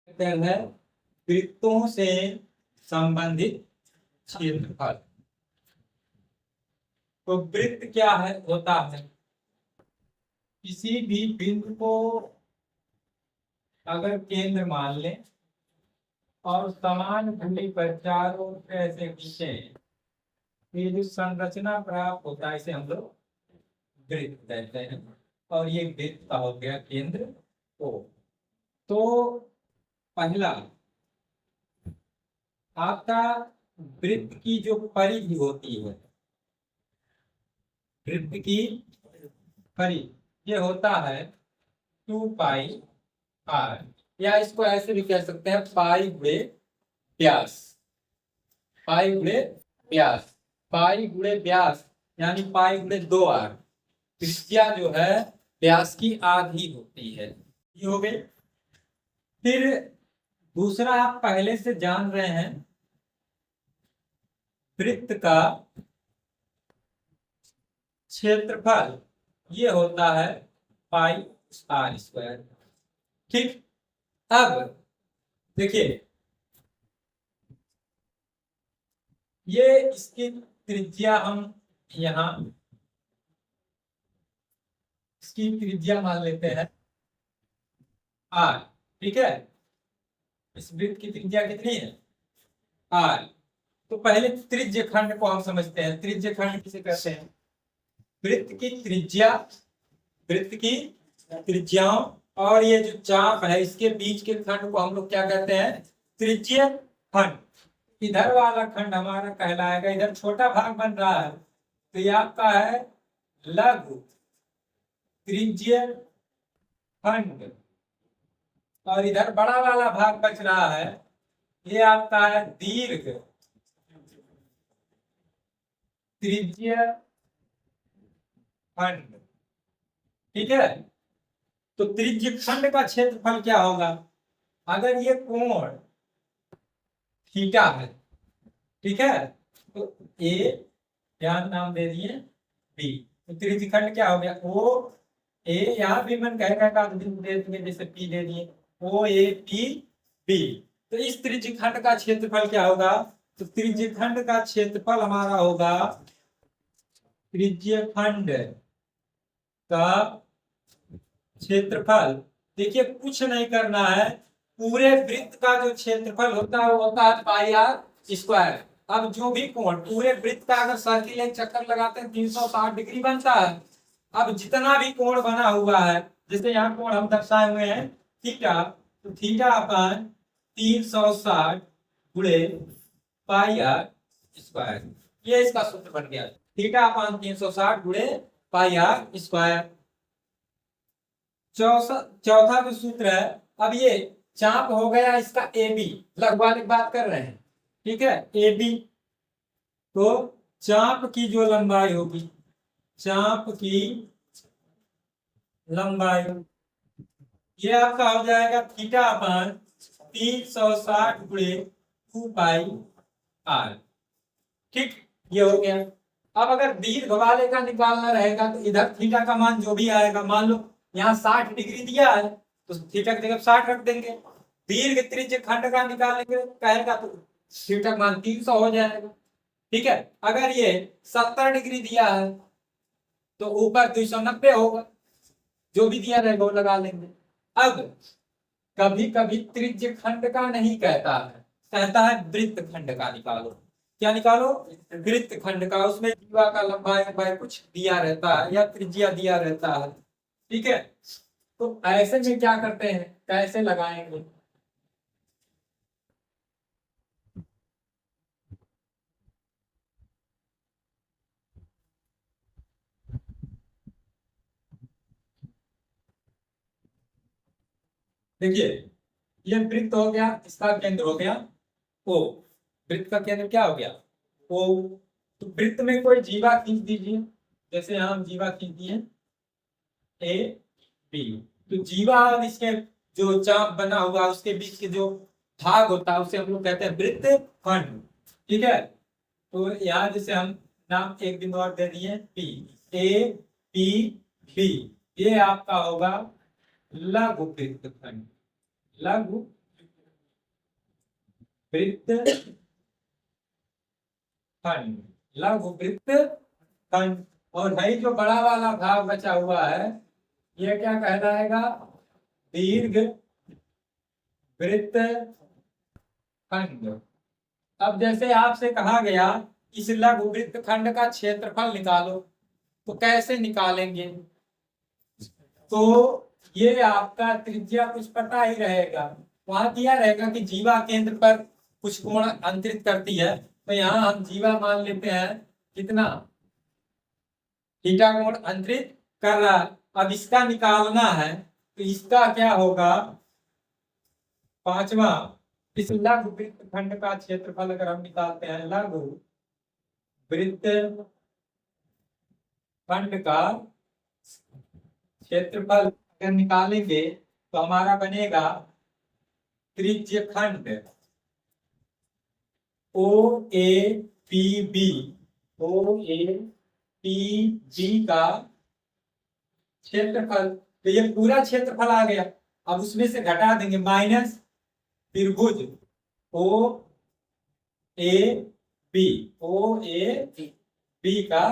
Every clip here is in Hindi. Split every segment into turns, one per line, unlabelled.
है वृत्तों से संबंधित क्षेत्रफल। तो वृत्त क्या है होता है, किसी भी बिंदु को अगर केंद्र मान लें और समान दूरी पर चारों ओर से ऐसे खींचे, ये जो संरचना प्राप्त होता है इसे हम लोग वृत्त कहते हैं। और ये वृत्त का हो गया केंद्र O। तो पहला आपका वृत्त की जो परिधि होती है, वृत्त की परिधि ये होता है 2 पाई r, या इसको ऐसे भी कह सकते हैं पाई गुणे व्यास। पाई गुणे व्यास, पाई गुणे व्यास यानी पाई गुणे 2r। त्रिज्या जो है व्यास की आधी होती है। ये हो गई। फिर दूसरा आप पहले से जान रहे हैं, वृत्त का क्षेत्रफल ये होता है पाई r स्क्वायर। ठीक, अब देखिए ये इसकी त्रिज्या हम यहां इसकी त्रिज्या मान लेते हैं r। ठीक है, इस वृत्त की त्रिज्या कितनी है r। तो पहले त्रिज्य खंड को हम समझते हैं। त्रिज्य खंड किसे कहते हैं, वृत्त की त्रिज्या, वृत्त की त्रिज्याओं और ये जो चाप है इसके बीच के खंड को हम लोग क्या कहते हैं, त्रिज्य खंड। इधर वाला खंड हमारा कहलाएगा, इधर छोटा भाग बन रहा है तो ये आपका है लघु त्रिज्य खंड, और इधर बड़ा वाला भाग बच रहा है ये आपका है दीर्घ त्रिज्य खंड। ठीक है, तो त्रिज्य खंड का क्षेत्रफल क्या होगा, अगर ये कोण थीटा है, ठीक है, तो ए ध्यान नाम दे दिए बी, तो त्रिज्य खंड क्या हो गया ओ ए, यहां भी मन कहेगा दे दिए जैसे पी दे दिए ओ ए पी बी। तो इस त्रिज्य खंड का क्षेत्रफल क्या होगा, तो त्रिज्य खंड का क्षेत्रफल हमारा होगा, त्रिज्य खंड का क्षेत्रफल देखिए कुछ नहीं करना है, पूरे वृत्त का जो क्षेत्रफल होता है वो होता है पाई आर स्क्वायर। अब जो भी कोण पूरे वृत्त का अगर सर्किल एक चक्कर लगाते हैं 360 डिग्री बनता है। अब जितना भी कोण बना हुआ है, जैसे यहाँ कोण हम दर्शाए हुए हैं थीटा, तो थीटा अपन 360 गुणे पाई आर स्क्वायर, ये इसका सूत्र बन गया। थीटा अपन 360 गुणे पाई आर स्क्वायर। चौथा जो सूत्र है, अब ये चाप हो गया इसका ए बी, लघुवालिक बात कर रहे हैं, ठीक है, ए बी। तो चाप की जो लंबाई होगी, चाप की लंबाई ये आपका हो जाएगा थीटा अपन 360 गुणे 2 पाई आर। ठीक, ये हो गया। अब अगर दीर्घ वाले का निकालना रहेगा तो इधर थीटा का मान जो भी आएगा, मान लो यहाँ 60 डिग्री दिया है तो थीटा की जगह 60 रख देंगे। दीर्घ त्रिज्य खंड का निकालेंगे कहेगा तो थीटा का मान 300 हो जाएगा। ठीक है, अगर ये 70 डिग्री दिया है तो ऊपर 290 होगा, जो भी दिया रहेगा वो लगा लेंगे। अब कभी कभी त्रिज्य खंड का नहीं कहता है, कहता है वृत्त खंड का निकालो। क्या निकालो, वृत्त खंड का, उसमें जीवा का लंबाई कुछ दिया रहता है या त्रिज्या दिया रहता है। ठीक है, तो ऐसे में क्या करते हैं, कैसे लगाएंगे, देखिए ये वृत्त हो गया, इसका केंद्र हो गया ओ, वृत्त का केंद्र क्या हो गया ओ। तो वृत्त में कोई जीवा खींच दीजिए, जैसे हम जीवा खींच दिए ए बी, तो जीवा और इसके जो चाप बना हुआ उसके बीच के जो भाग होता है उसे हम लोग कहते हैं वृत्त खंड। ठीक है, तो यहाँ जैसे हम नाम एक बिंदु और दे दिए पी, ए पी बी, ये आपका होगा लघु वृत्त खंड, लघु वृत्त खंड, लघु वृत्त खंड। और है जो बड़ा वाला भाग बचा हुआ है, यह क्या कहलाएगा? दीर्घ वृत्त खंड। अब जैसे आपसे कहा गया इस लघु वृत्त खंड का क्षेत्रफल निकालो, तो कैसे निकालेंगे? तो ये आपका त्रिज्या कुछ पता ही रहेगा, वहां दिया रहेगा कि जीवा केंद्र पर कुछ कोण अंतरित करती है, तो यहाँ हम जीवा मान लेते हैं कितना? थीटा कोण अंतरित कर रहा है। अब इसका निकालना है, तो इसका क्या होगा? पांचवा, इस लघु वृत्त खंड का क्षेत्रफल अगर हम निकालते हैं, लघु वृत्त खंड का क्षेत्रफल अगर निकालेंगे तो हमारा बनेगा त्रिज्य खंड O A P B, O A P B का क्षेत्रफल। तो ये पूरा क्षेत्रफल आ गया। अब उसमें से घटा देंगे माइनस त्रिभुज ओ A B, O A B का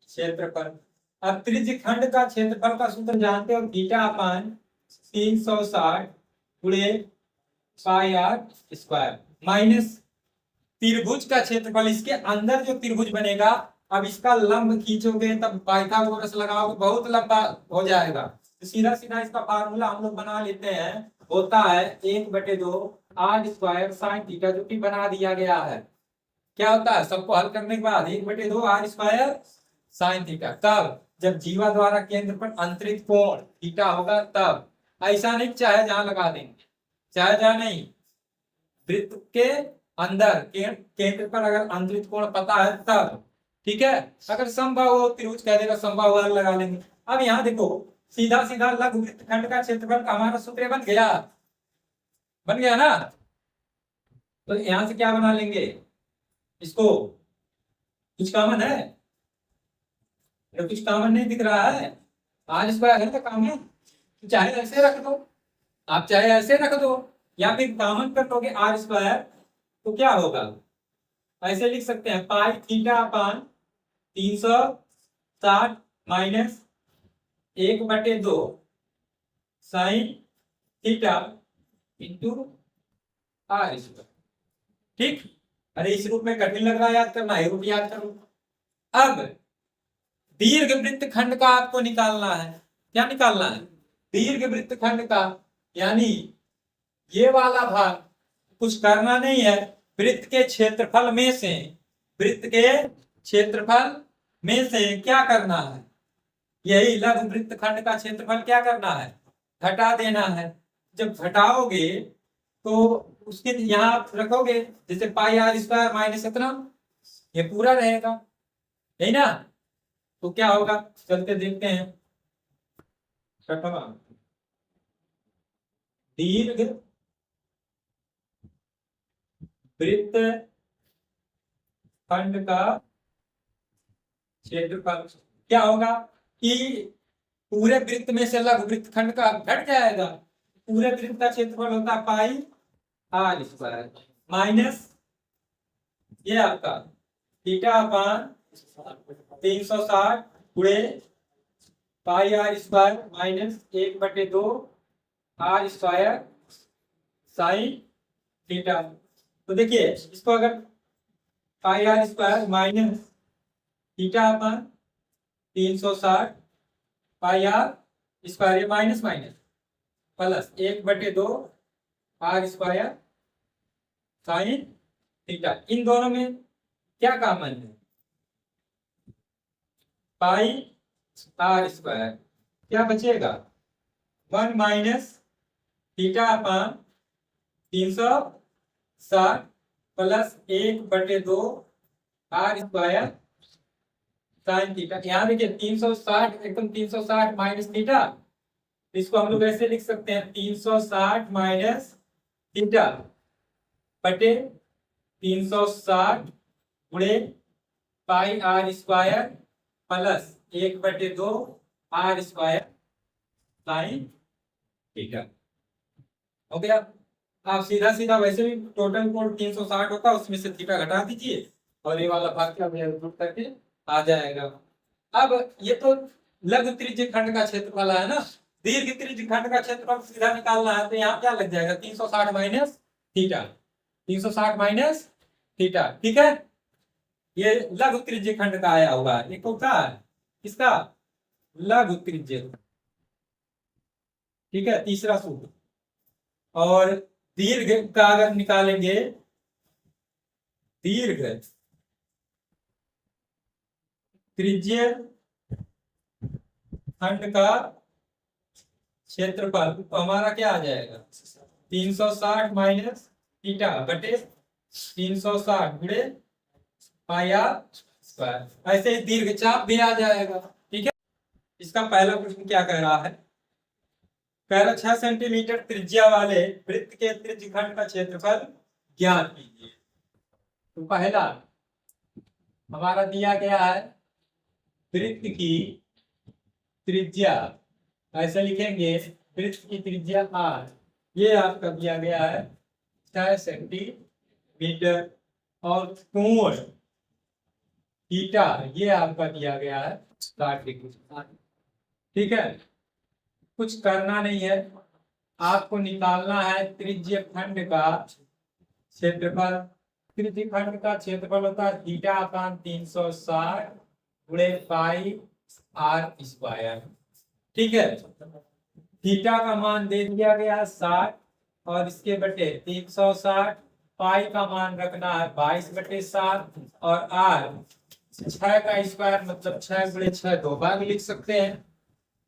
क्षेत्रफल। अब त्रिज्य खंड का क्षेत्रफल का सूत्र जानते हो, थीटा अपान 360 गुणे पाई आर स्क्वायर, माइनस त्रिभुज का क्षेत्रफल, इसके अंदर जो त्रिभुज बनेगा, अब इसका लंब खींचोगे तब पाइथागोरस लगाओगे, बहुत लंबा हो जाएगा। तो सीधा सीधा इसका फार्मूला हम लोग बना लेते हैं, होता है 1/2 आर स्क्वायर साइन थीटा, जो कि बना दिया गया है। क्या होता है? सबको हल करने के बाद 1/2 आर स्क्वायर साइन थीटा। तब जब जीवा द्वारा केंद्र पर अंतरित कोण थीटा होगा तब। ऐसा नहीं चाहे जहां लगा देंगे, चाहे जहां नहीं, वृत्त के अंदर केंद्र पर अगर अंतरित कोण पता है तब। ठीक है, अगर संभव हो त्रिभुज कह देगा, संभव हो लगा लेंगे। अब यहाँ देखो, सीधा सीधा लघु वृत्त खंड का क्षेत्रफल का हमारा सूत्र बन गया, बन गया ना? तो यहां से क्या बना लेंगे इसको? कुछ कॉमन है? तो कुछ कॉमन नहीं दिख रहा है, आर स्क्वायर है तो कॉमन, चाहे ऐसे रख दो, आप चाहे ऐसे रख दो, या फिर कॉमन कर दोगे आर स्क्वायर, तो क्या होगा? ऐसे लिख सकते हैं, pi theta upon 360 minus 1/2 sine theta into r square. ठीक, अरे इस रूप में कठिन लग रहा है याद करना, रूप याद करो। अब दीर्घ वृत्त खंड का आपको निकालना है। क्या निकालना है? दीर्घ वृत्त खंड का, यानी ये वाला भाग, कुछ करना नहीं है, वृत्त के क्षेत्रफल में से, वृत्त के क्षेत्रफल में से क्या करना है? यही लघु वृत्त खंड का क्षेत्रफल क्या करना है? घटा देना है। जब घटाओगे तो उसके यहाँ रखोगे, जैसे पाई आर स्क्वायर माइनस इतना, ये पूरा रहेगा, यही ना? तो क्या होगा, चलते देखते हैं। छठवां, दीर्घ वृत्त खंड का क्षेत्रफल क्या होगा कि पूरे वृत्त में से लघु वृत्त खंड का घट जाएगा। पूरे वृत्त का क्षेत्रफल होता है पाई आर स्क्वायर माइनस ये आपका थीटा अपान 360 गुणे pi r square minus 1/2 are square sine theta. तो देखिए इसको अगर pi r square minus theta upon 360 pi r square, minus minus plus 1/2 are square sine theta, इन दोनों में क्या कॉमन है? पाई आर स्क्वायर, क्या बचेगा? 1 minus theta upon 360 plus 1/2 are square sine theta. यहाँ देखिए 360 एकदम 360 माइनस थीटा, इसको हम लोग ऐसे लिख सकते हैं 360 माइनस थीटा बटे 360 गुणे pi r square plus 1/2 are square sine theta. हो गया? आप सीधा सीधा वैसे भी टोटल कोण 360 होता है, उसमें से थीटा घटा दीजिए और ये वाला भाग क्या रूट करके आ जाएगा। अब ये तो लघु त्रिज्य खंड का क्षेत्रफल है ना, दीर्घ त्रिज्य खंड का क्षेत्रफल सीधा निकालना है तो यहाँ क्या लग जाएगा 360 माइनस थीटा, 360 माइनस थीटा। ठीक है, ये लघु त्रिज्य खंड का आया हुआ है, एक होता है इसका लघु त्रिज्य। ठीक है, तीसरा सूत्र। और दीर्घ का अगर निकालेंगे, दीर्घ त्रिज्य खंड का क्षेत्रफल तो हमारा क्या आ जाएगा 360 माइनस थीटा बटे 360 गुणे पाई आर स्क्वायर। ऐसे ही दीर्घ चाप भी आ जाएगा। ठीक है, इसका पहला प्रश्न क्या कह रहा है, कह रहा 6 सेंटीमीटर त्रिज्या वाले वृत्त के त्रिज्य खंड का क्षेत्रफल ज्ञात कीजिए। तो पहला हमारा दिया गया है वृत्त की त्रिज्या, ऐसे लिखेंगे वृत्त की त्रिज्या r, ये आपका दिया गया है 6 सेंटीमीटर, और कोण थीटा ये आपका दिया गया है 60 डिग्री। ठीक है, कुछ करना नहीं है, आपको निकालना है त्रिज्य खंड का क्षेत्रफल। त्रिज्य खंड का क्षेत्रफल होता है थीटा अपान 360 गुणे पाई आर स्क्वायर। ठीक है, थीटा का मान दे दिया गया 60 और इसके बटे 360, पाई का मान रखना है 22/7 और आर 6 का स्क्वायर मतलब 6 गुणे 6 दो बार लिख सकते हैं।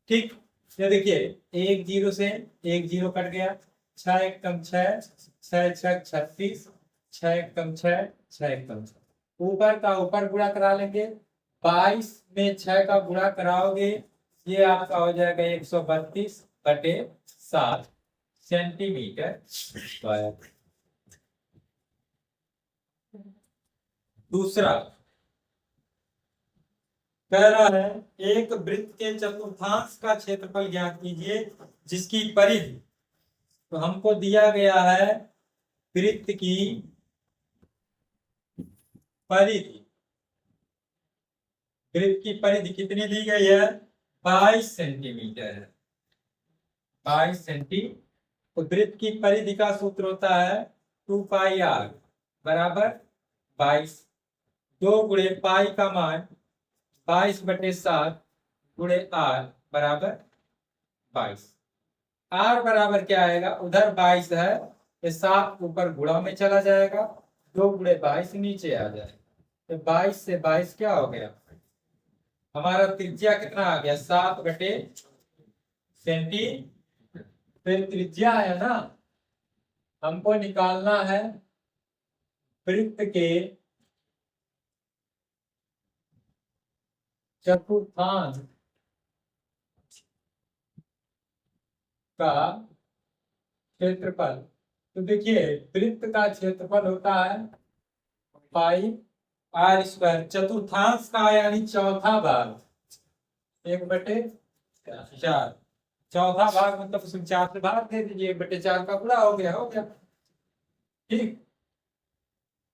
ठीक, ये देखिए एक जीरो से एक जीरो कट गया, 6 एक कम 6, 6 6 36, 6 एक कम 6, 6 एक कम 6, ऊपर का ऊपर गुणा करा लेंगे, 22 में 6 का गुणा कराओगे ये आपका हो जाएगा 132/7 सेंटीमीटर स्क्वायर। दूसरा कह रहा है एक वृत्त के चतुर्थांश का क्षेत्रफल ज्ञात कीजिए जिसकी परिधि, तो हमको दिया गया है वृत्त की परिधि, वृत्त की परिधि कितनी दी गई है 22 सेंटीमीटर है, 22 सेंटीमीटर। तो वृत्त की परिधि का सूत्र होता है 2 पाई आर बराबर 22, 2 गुणे पाई का मान 22/7 गुणे आर बराबर 22। आर बराबर क्या आएगा, उधर 22 है, ये 7 ऊपर गुणा में चला जाएगा, 2 गुणे 22 नीचे आ जाएगा, तो 22 से 22 क्या हो गया, हमारा त्रिज्या कितना आ गया 7/सेंटी। फिर त्रिज्या है ना, हमको निकालना है वृत्त के चतुर्थांश का क्षेत्रफल। तो देखिए वृत्त का क्षेत्रफल होता है पाई आर स्क्वायर, चतुर्थांश का यानी चौथा भाग 1/4, चौथा भाग मतलब उसमें 4 से भाग दे दीजिए, 1/4 का पूरा हो गया, हो गया। ठीक,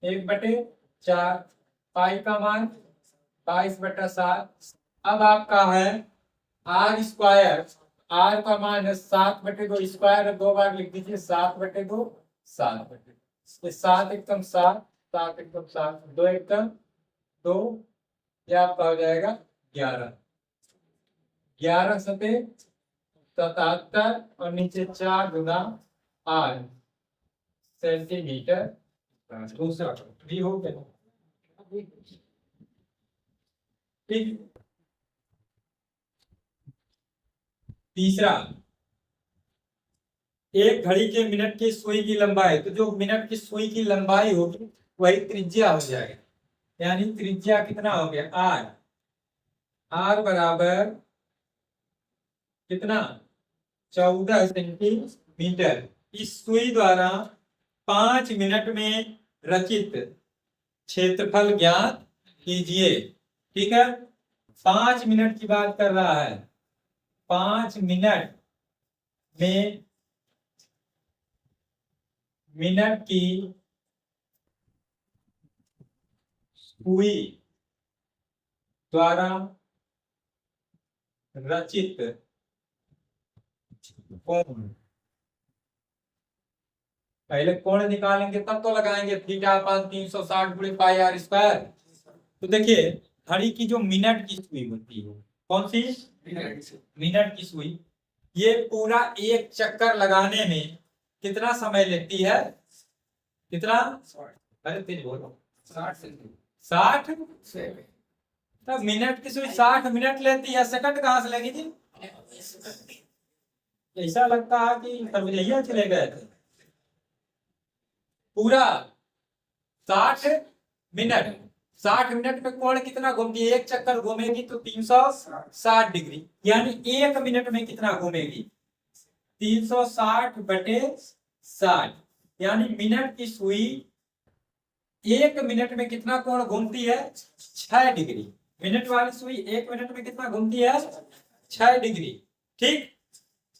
1/4, पाई का मान 22/7। अब आपका है आर स्क्वायर, आर का मान है 7/2, स्क्वायर 2 बार लिख दीजिए, 7/2, 7/2, 7 एकम 7, 7 एकम 7, 2 एकम 2, ये आपका हो जाएगा 11, 11 सते 77 और नीचे 4 गुना 8 सेंटीमीटर। दूसरा भी हो गया। ठीक, तीसरा एक घड़ी के मिनट की सुई की लंबाई, तो जो मिनट की सुई की लंबाई होगी वही त्रिज्या हो जाएगा, यानी त्रिज्या कितना हो गया आर, आर बराबर कितना 14 सेंटीमीटर। इस सुई द्वारा 5 मिनट में रचित क्षेत्रफल ज्ञात कीजिए। ठीक है, 5 मिनट की बात कर रहा है, 5 मिनट में मिनट की सुई द्वारा रचित कोण, पहले कोण निकालेंगे तब तो लगाएंगे थीटा अपान 360 गुणे पाई आर स्क्वायर। तो देखिए घड़ी की जो मिनट की सुई होती है, कौन सी मिनट की सुई, ये पूरा एक चक्कर लगाने में कितना समय लेती है, कितना, अरे तेज बोलो, 60 तब मिनट की सुई 60 मिनट लेती है, सेकंड कहां से लेगी थी, ऐसा लगता है कि खरवैया चले गए थे। पूरा 60 मिनट, 60 मिनट में कोण कितना घूमती है, एक चक्कर घूमेगी तो 360 डिग्री, यानी एक मिनट में कितना घूमेगी, 360 बटे 60, यानी मिनट की सुई एक मिनट में कितना कोण घूमती है, 6 डिग्री। मिनट वाली सुई एक मिनट में कितना घूमती है, 6 डिग्री। ठीक,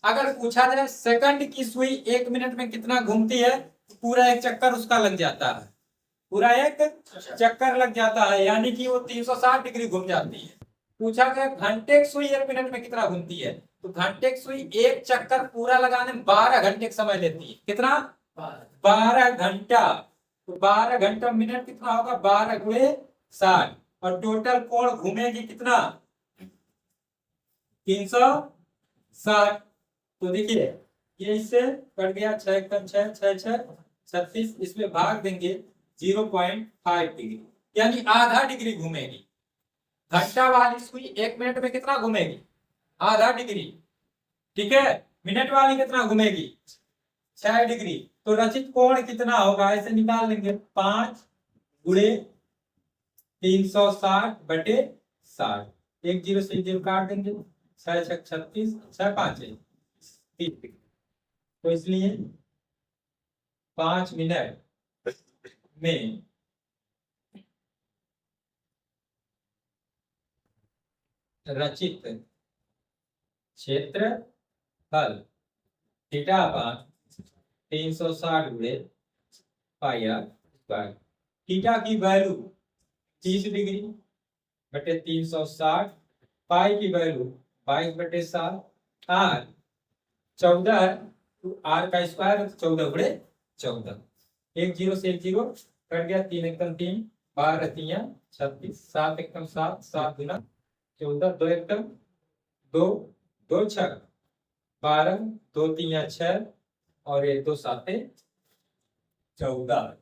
अगर पूछा जाए सेकंड की सुई एक मिनट में कितना घूमती है, तो पूरा एक चक्कर उसका लग जाता है, पूरा एक चक्कर लग जाता है, यानी कि वो 360 डिग्री घूम जाती है। पूछा गया घंटे की सुई एक मिनट में कितना घूमती है, तो घंटे की सुई एक चक्कर पूरा लगाने में 12 घंटे का समय लेती है, कितना, 12 घंटा। तो 12 घंटा मिनट कितना होगा, 12 गुणे 60, और टोटल कोण घूमेगी कितना, 360। तो देखिए ये इससे कट गया, 6 कम 6 6 6 36, इसमें भाग देंगे 0.5 डिग्री, यानी आधा डिग्री घूमेगी। घंटा वाली सुई एक मिनट में कितना घूमेगी, आधा डिग्री, ठीक है। मिनट वाली कितना घूमेगी, 6 डिग्री। तो रचित कोण कितना होगा, ऐसे निकाल लेंगे, 5 गुणे 360 बटे 60, एक जीरो से एक जीरो काट देंगे, 6 6 36, 6 5 30, तो इसलिए 5 मिनट में रचित क्षेत्रफल थीटा अपान 360 गुणे पाई आर स्क्वायर, थीटा की वैल्यू 30 डिग्री बटे 360, पाई की वैल्यू 22 बटे 7, आर 14 है, तो आर का स्क्वायर 14 गुणे 14, एक जीरो से एक जीरो कट गया, 3 एकम 3, 12 तिया 36, 7 एकम 7, 7 गुना 14, 2 एकम 2, 2 छक 12, 2 तिया 6, और ये 2 साते 14,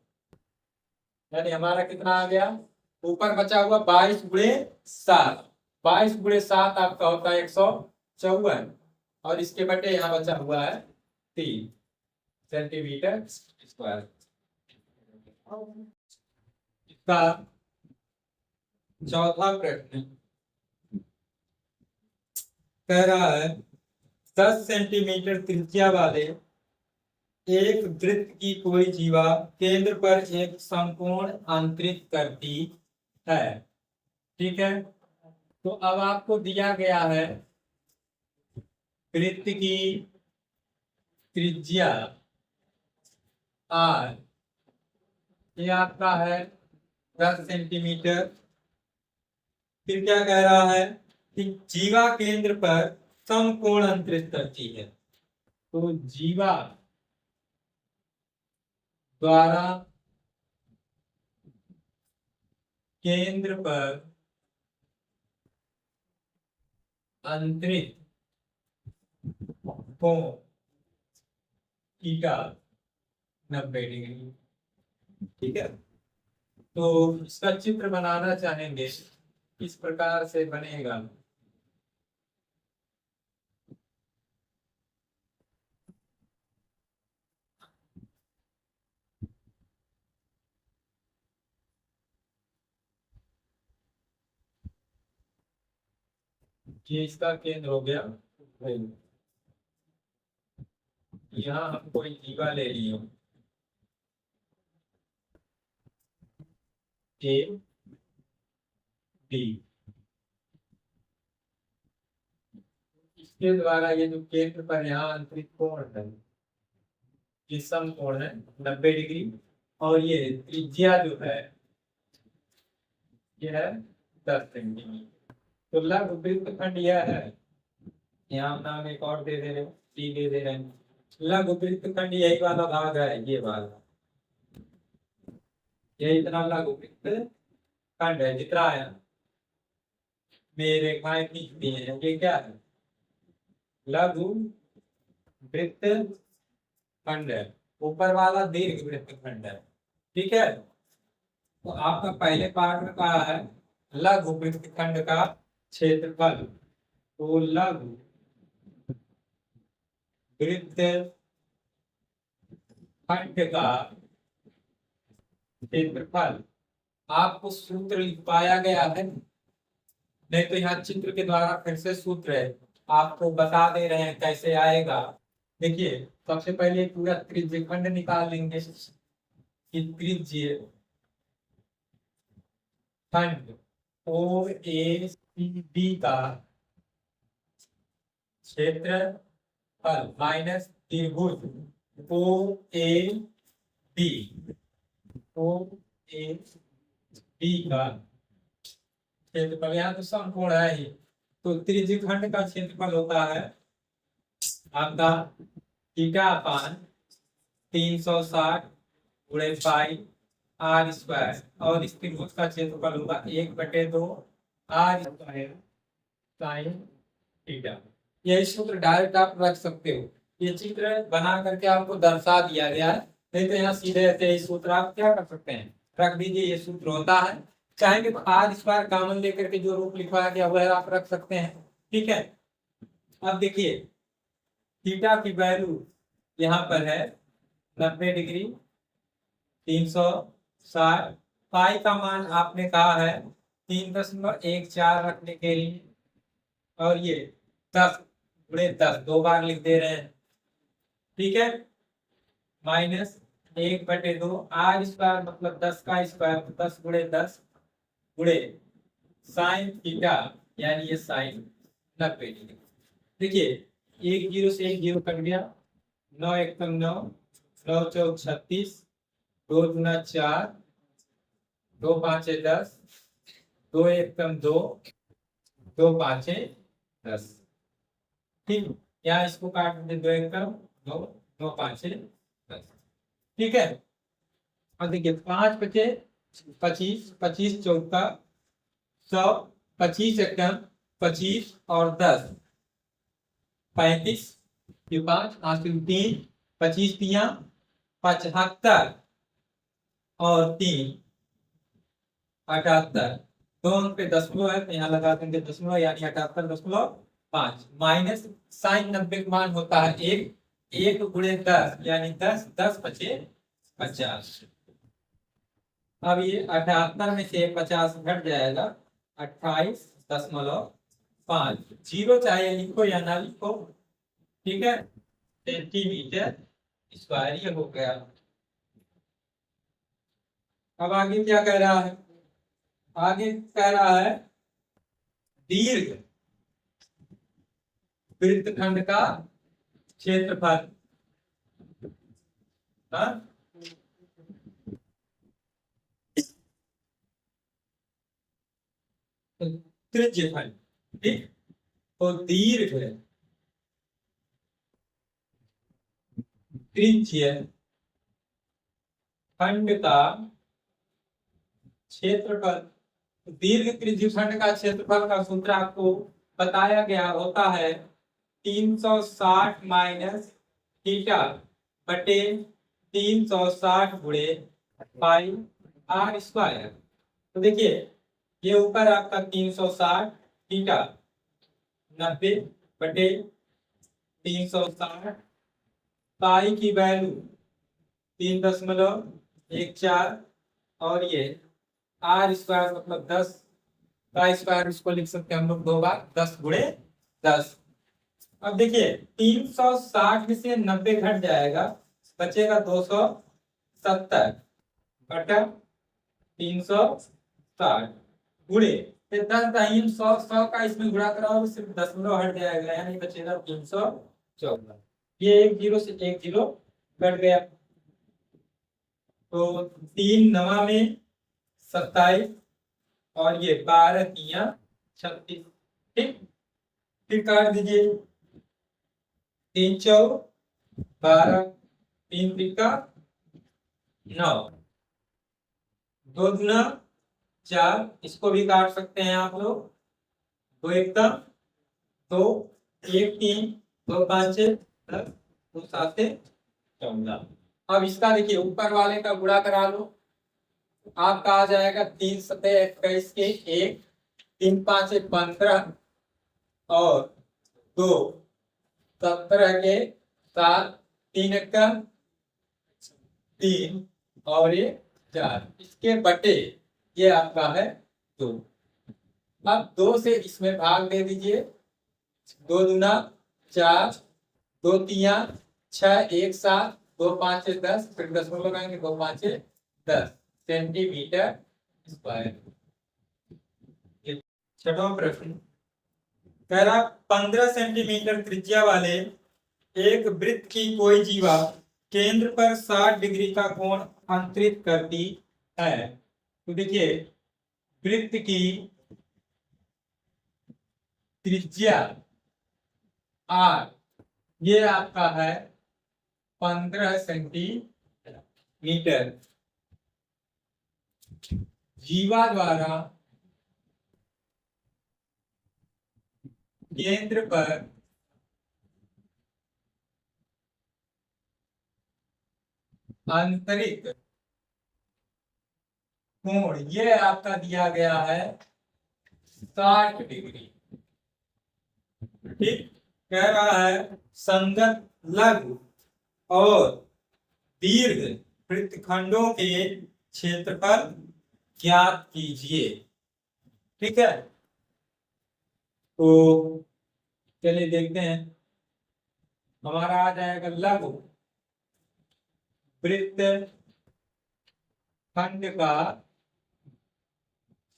यानी हमारा कितना आ गया, ऊपर बचा हुआ 22 गुणे 7, 22 गुणे 7 आपका होता है 154, और इसके बटे यहाँ बचा हुआ है 3 सेंटीमीटर स्क्वायर। इसका चौथा प्रश्न कह रहा है 10 सेंटीमीटर त्रिज्या वाले एक वृत्त की कोई जीवा केंद्र पर एक समकोण अंतरित करती है, ठीक है। तो अब आपको दिया गया है वृत्त की त्रिज्या r, ये आपका है 10 सेंटीमीटर। फिर क्या कह रहा है कि जीवा केंद्र पर समकोण अंतरित करती है, तो जीवा द्वारा केंद्र पर अंतरित कोण थीटा 90 डिग्री, ठीक है। तो इसका चित्र बनाना चाहेंगे, किस प्रकार से बनेगा, ये इसका केंद्र हो गया, यहाँ हम कोई जीवा ले लिए ए डी, इसके द्वारा ये जो केंद्र पर यहाँ अंतरित कोण है ये समकोण है 90 डिग्री, और ये त्रिज्या जो है ये है 10 सेंटीमीटर। तो लघु वृत्तखंड यह है। यहाँ नाम एक और दे दे रहे, टी दे दे रहे हैं। लघु वृत्तखंड यही वाला भाग है, ये वाला, ये इतना लघु वृत्तखंड है जितना है मेरे रेखाएं खींचती हैं, ये क्या है? लघु वृत्तखंड है। ऊपर वाला दीर्घ वृत्तखंड है। ठीक है, तो आपका पहले पार्ट में कहा है लघु वृत्तखंड का क्षेत्रफल। तो लघु वृत्तखंड का क्षेत्रफल आपको सूत्र लिख पाया गया है, नहीं तो यहाँ चित्र के द्वारा फिर से सूत्र है, आपको बता दे रहे हैं कैसे आएगा। देखिए, सबसे पहले पूरा त्रिज्यखंड निकाल लेंगे कि त्रिज्य खंड OACD का क्षेत्रफल माइनस त्रिभुज OAB का क्षेत्रफल, यहाँ तो समकोण है ही, तो त्रिज्यखंड का क्षेत्रफल होता है आपका थीटा अपान 360 गुणे पाई आर स्क्वायर, और इस त्रिभुज का क्षेत्रफल होगा 1/2 आर स्क्वायर साइन थीटा। यही सूत्र डायरेक्ट आप रख सकते हो, ये चित्र बना करके आपको दर्शा दिया गया है, नहीं तो यहाँ सीधे ऐसे ही सूत्र आप क्या कर सकते हैं, रख दीजिए। ये सूत्र होता है, चाहेंगे तो आर स्क्वायर कॉमन लेकर के जो रूप लिखवाया गया वह आप रख सकते हैं। ठीक है, अब देखिए थीटा की वैल्यू यहाँ पर है 90 डिग्री 360, पाई का मान आपने कहा है 3.14 रखने के लिए, और ये 10 गुणे 10 दो बार लिख दे रहे हैं। ठीक है, माइनस 1/2 आर स्क्वायर मतलब 10 का स्क्वायर, 10 गुणे 10 गुणे साइन थीटा, यानी ये साइन 90 डिग्री। देखिए 1 0 से 1 0 कट गया, 9 1 9, 9 4 36, 2 दूना 4, 2 5 10, 2 1 2, 2 5 10। ठीक, यहाँ इसको काट दे, 2 1 2, 2 5 10। ठीक है, और देखिए 5 5 25, 25 चौका 100, 25 एकम 25 और 10 35, 5 3, 25 तिया 75 और 3 78, दोनों पे दशमलव है तो यहाँ लगा देंगे दशमलव, यानी 78.5 माइनस साइन 90 का मान होता है 1 गुणे 10, यानी 10 10 5 50। अब ये 78 में से 50 घट जाएगा 28.5, जीरो चाहे लिखो या ना लिखो। ठीक है, सेंटीमीटर स्क्वायर ये हो गया। अब आगे क्या कह रहा है? आगे कह रहा है दीर्घ वृत्तखंड का क्षेत्रफल। त्रिज्यखंड, ठीक, तो दीर्घ त्रिज्य खंड का क्षेत्रफल। दीर्घ त्रिज्यखंड का क्षेत्रफल का सूत्र आपको बताया गया होता है 360 माइनस थीटा बटे 360 गुणे पाई आर स्क्वायर। तो देखिए ये ऊपर आपका 360 थीटा 90 बटे 360, पाई की वैल्यू 3.14, और ये आर स्क्वायर मतलब 10 का स्क्वायर, इसको लिख सकते हैं हम लोग 2 बार 10 गुणे 10। अब देखिए 360 में से 90 घट जाएगा, बचेगा 270 बटा 360 गुणे 10 100 का इसमें गुणा कराओ सिर्फ दशमलव हट जाएगा, यानी बचेगा 314। ये 1 0 से 1 0 कट गया। तो 3 नवा में 27 और ये 12 तिया 36। ठीक, फिर काट दीजिए। 3 चौ 12, 3 तिक्का 9, 2 दूना 4, इसको भी काट सकते हैं आप लोग। 2 एकम 2, 1 3, 2 5 10, 2 7 14। अब इसका देखिए ऊपर वाले का गुणा करा लो। आपका आ जाएगा 3 सतह 21 के 1, 3 5 15 और 2 17 के 7, 3 एकम 3 और ये 4, इसके बटे ये आपका है 2। अब 2 से इसमें भाग दे दीजिए। 2 दूना 4, 2 तिया 6, 1 7, 2 5 10, फिर 10 में लगाएंगे, 2 5 10 सेंटीमीटर स्क्वायर। छठवां प्रश्न कह रहा 15 सेंटीमीटर त्रिज्या वाले एक वृत्त की कोई जीवा केंद्र पर 60 डिग्री का कोण अंतरित करती है। तो देखिए वृत्त की त्रिज्या r ये आपका है 15 सेंटीमीटर। जीवा द्वारा केंद्र पर अंतरित कोण ये आपका दिया गया है 60 डिग्री। ठीक, कह रहा है संगत लघु और दीर्घ वृत्तखंडों के क्षेत्रफल ज्ञात कीजिए। ठीक है, तो चलिए देखते हैं। हमारा आ जाएगा लघु वृत्त खंड का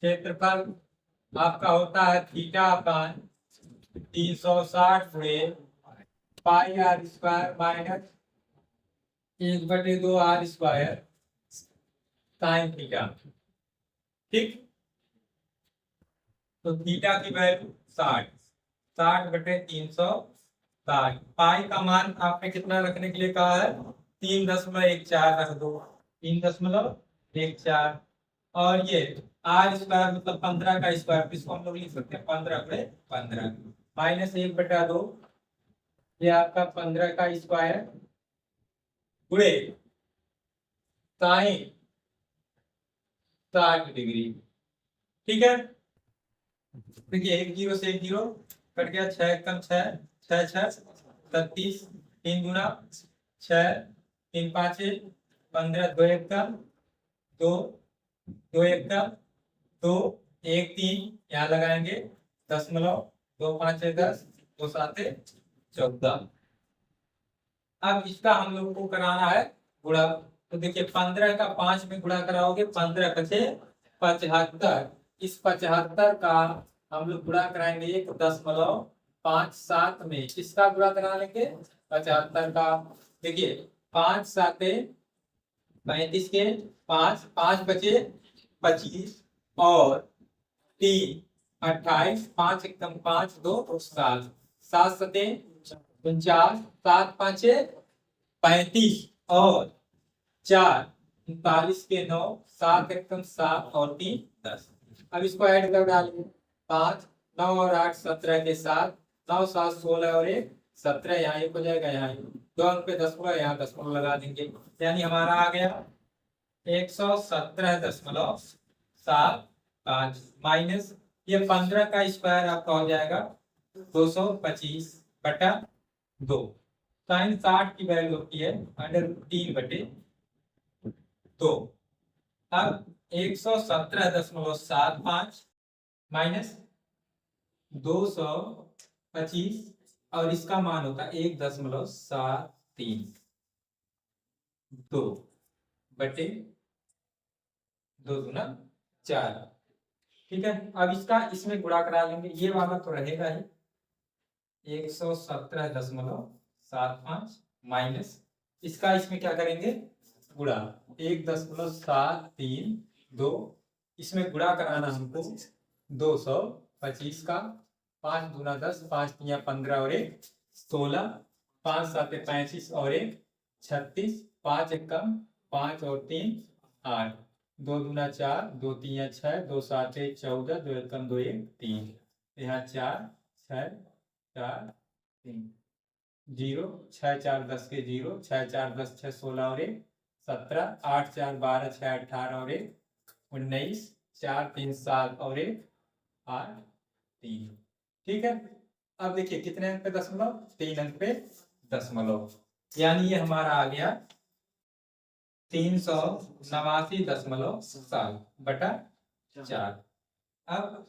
क्षेत्रफल आपका होता है थीटा अपान 360 गुणे pi r square minus 1/2 are square sine theta. ठीक, तो थीटा की वैल्यू 60/360। पाई का मान आपने कितना रखने के लिए कहा है? 3.14 रख दो, 3.14। और ये आर स्क्वायर मतलब 15 का स्क्वायर, इसको हम लोग लिख सकते हैं 15/15 माइनस 1/2। ये आपका 15 का स्क्वायर गुणे साइन 60 डिग्री। ठीक है, देखिए 1 0 से 1 0 कट गया, 6 कम 6 6 6 37, 3 गुना 6, 3 5 15, 2 1 का 2, 2 1 का 2, 1 3 यहाँ लगाएंगे 0.5, 2 5 10, 2 7 14। अब इसका हम लोग को कराना है गुणा। तो देखिए 15 का 5 में गुणा कराओगे 15 का 75। इस 75 का हम लोग गुणा कराएंगे 1.57 में। किसका गुणा करा लेंगे? 75 का। देखिए 5 7 35 के 5 5 बचे 25 और 3 28, 5 एकदम 5 2 7 7 7 49, 7 5 35 और 4 39 के 9, 7 एकदम 7 और 3 10। अब इसको ऐड कर डालेंगे 5 9 और 8 17 के 7, 9 7 16 और 1 17, यहाँ 1 हो जाएगा, यहाँ 2 अंक पे 10 यहाँ 10 लगा देंगे, यानी हमारा आ गया 117.75 माइनस ये 15 का स्क्वायर आपका हो जाएगा 225/2। साइन 60 की वैल्यू होती है √3/2। अब 117.75 माइनस 225 और इसका मान होता है 1.732/2 ठीक है, अब इसका इसमें गुणा करा लेंगे, ये वाला तो रहेगा ही 117.75 माइनस इसका इसमें क्या करेंगे, गुणा। 1.732, इसमें गुणा कराना हमको 225 का। 5 दूना 10, 5 तिया 15 और 1 16, 5 7 35 और 1 36, 5 एकम 5 और 3 8, 2 दूना 4, 2 तिया 6, 2 7 14, 2 एकम 2 1 3, यहाँ 4 6 4 3 0, 6 4 10 के 0, 6 4 10 6 16 और 1 17, 8 4 12 6 18 और 1 19, 4 3 7 और 1 8 3। ठीक है, अब देखिए कितने अंक पे दशमलव, 3 अंक पे दशमलव, यानी ये हमारा आ गया 389.7 बटा 4। अब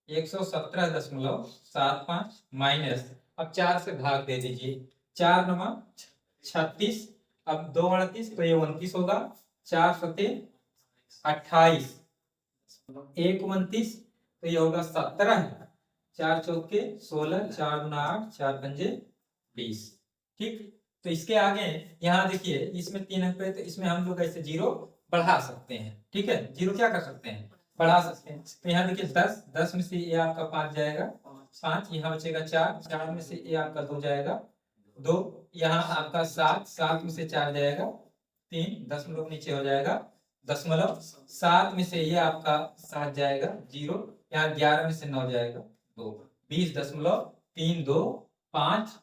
117.75 माइनस, अब 4 से भाग दे दीजिए, 4 9 36, अब 2 38 तो ये 29 होगा, 4 सते 28, 1 29 तो ये होगा 17, 4 चौके 16, 4 गुना 8, 4 पंजे 20। ठीक, तो इसके आगे यहाँ देखिए इसमें 3 अंक पे, तो इसमें हम लोग ऐसे जीरो बढ़ा सकते हैं। ठीक है, जीरो क्या कर सकते हैं, बढ़ा सकते हैं। तो यहाँ देखिए 10, 10 में से ये आपका 5 जाएगा, 5 यहाँ बचेगा 4, 4 में से ये आपका 2 जाएगा, 2 यहाँ आपका 7, 7 में से 4 जाएगा 3, दशमलव नीचे हो जाएगा, दशमलव 7 में से ये आपका 7 जाएगा 0, यहाँ 11 में से 9 जाएगा 2, 20.325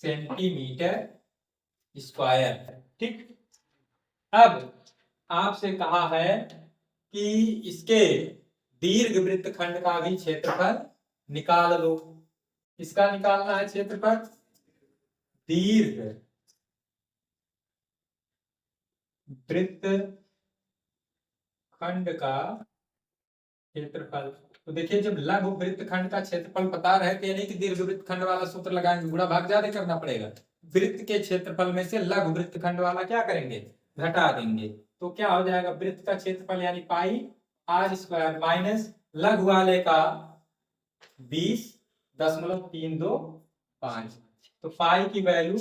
सेंटीमीटर स्क्वायर। ठीक, अब आपसे कहा है कि इसके दीर्घ वृत्तखंड का भी क्षेत्रफल निकाल लो। इसका निकालना है क्षेत्रफल, दीर्घ वृत्तखंड का क्षेत्रफल। तो देखिए जब लघु वृत्तखंड का क्षेत्रफल पता रहे तो यानी कि दीर्घ वृत्तखंड वाला सूत्र लगाएंगे, गुणा भाग ज्यादा करना पड़ेगा। वृत्त के क्षेत्रफल में से लघु वृत्तखंड वाला क्या करेंगे, घटा देंगे, तो क्या हो जाएगा, वृत्त का क्षेत्रफल यानी पाई आर स्क्वायर माइनस लघु वाले का 20.325, तो पाई की वैल्यू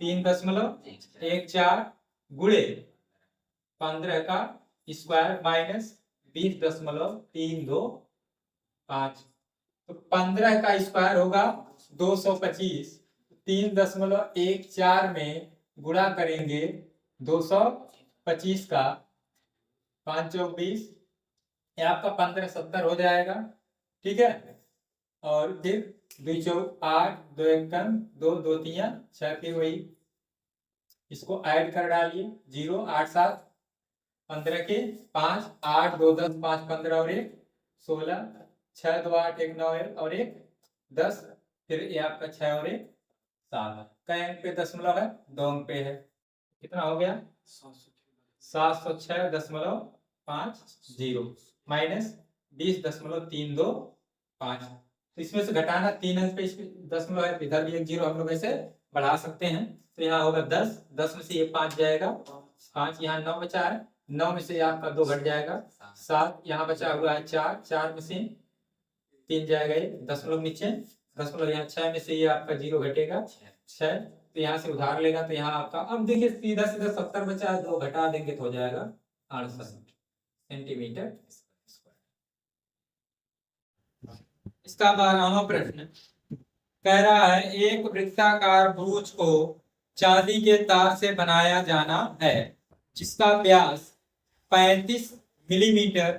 3.14 गुणे 15 का स्क्वायर माइनस 20.325, तो 15 का स्क्वायर होगा 225, 3.14 में गुणा करेंगे 225 का, 5 चौक 20, ये आपका 15 70 हो जाएगा। ठीक है, और फिर 2 चौक 8, 2 एकम 2, 2 तिया 6, फिर वही इसको ऐड कर डालिए, 0 8 7 15 के 5, 8 2 10, 5 15 और 1 16, 6 2 8 1 9 और 1 10, फिर ये आपका 6 और 1 7। कई अंक पे दशमलव है, 2 अंक पे है, कितना हो गया 706.50 माइनस 20.325। तो इसमें से घटाना, 3 अंक पे दशमलव है, इधर भी एक जीरो हम लोग ऐसे बढ़ा सकते हैं, तो यहाँ होगा 10, 10 में से ये 5 जाएगा, 5 यहाँ 9 बचा है, 9 में से आपका 2 घट जाएगा, 7 यहाँ बचा हुआ है 4, 4 में से 3 जाएगा, ये दशमलव नीचे, दशमलव यहाँ 6 में से ये आपका 0 घटेगा 6, तो यहाँ से उधार लेगा, तो यहाँ आपका, अब देखिए सीधा सीधा 70 बचा है, 2 घटा देंगे तो हो जाएगा 68 सेंटीमीटर। इसका 12वां प्रश्न कह रहा है, एक वृत्ताकार ब्रूच को चांदी के तार से बनाया जाना है जिसका व्यास 35 मिलीमीटर।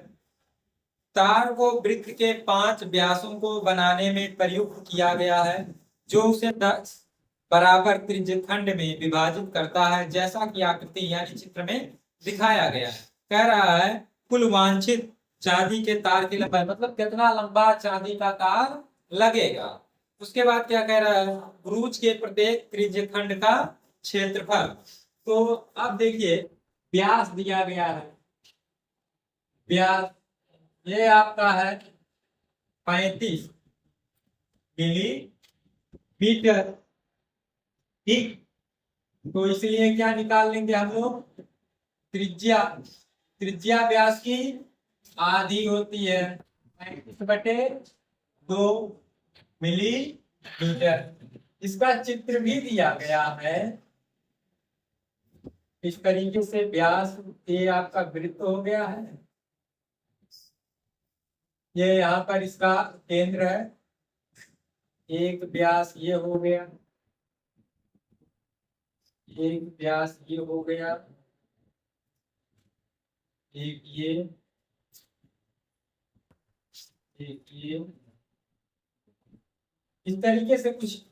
तार को वृत्त के 5 व्यासों को बनाने में प्रयुक्त किया गया है जो उसे 10 बराबर त्रिज्यखंड में विभाजित करता है जैसा कि आकृति यानी चित्र में दिखाया गया है। कह रहा है कुल वांछित चांदी के तार की लंबाई, मतलब कितना लंबा चांदी का तार लगेगा। उसके बाद क्या कह रहा है, ब्रूच के प्रत्येक त्रिज्यखंड का क्षेत्रफल। तो अब देखिए व्यास दिया गया है, व्यास ये आपका है 35 मिलीमीटर। ठीक, तो इसलिए क्या निकाल लेंगे हम लोग, त्रिज्या, त्रिज्या व्यास की आधी होती है 35/2 मिलीमीटर। इसका चित्र भी दिया गया है, इस तरीके से व्यास ये आपका वृत्त हो गया है। ये यहाँ पर इसका केंद्र है। एक व्यास ये हो गया, एक व्यास ये हो गया, एक ये, एक ये। इस तरीके से कुछ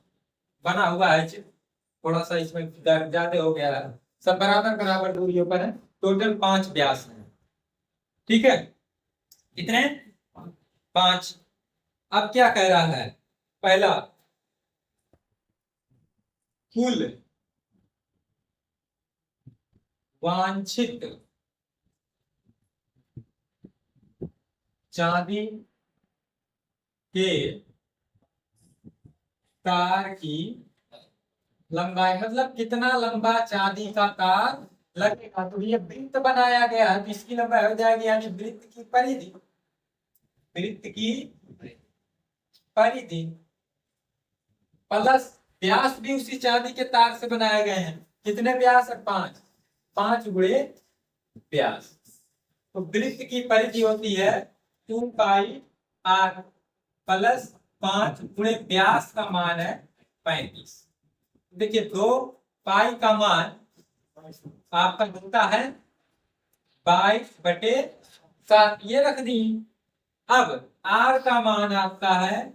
बना हुआ है। थोड़ा सा इसमें ज्यादा हो गया है। सब बराबर बराबर दूरियों पर है। टोटल 5 व्यास है। ठीक है, कितने? 5। अब क्या कह रहा है? पहला, कुल वांछित चांदी के तार की लंबाई, मतलब कितना लंबा चांदी का तार लगेगा। तो ये वृत्त बनाया गया है, तो इसकी लंबाई हो जाएगी, यानी वृत्त की परिधि, वृत्त की परिधि प्लस व्यास भी उसी चांदी के तार से बनाए गए हैं। कितने व्यास है? 5। 5 गुणे व्यास। तो वृत्त की परिधि होती है 2 पाई आर प्लस 5 गुणे व्यास का मान है 35। देखिए 2 पाई का मान आपका बनता है 22/7, ये रख दी। अब आर का मान आपका है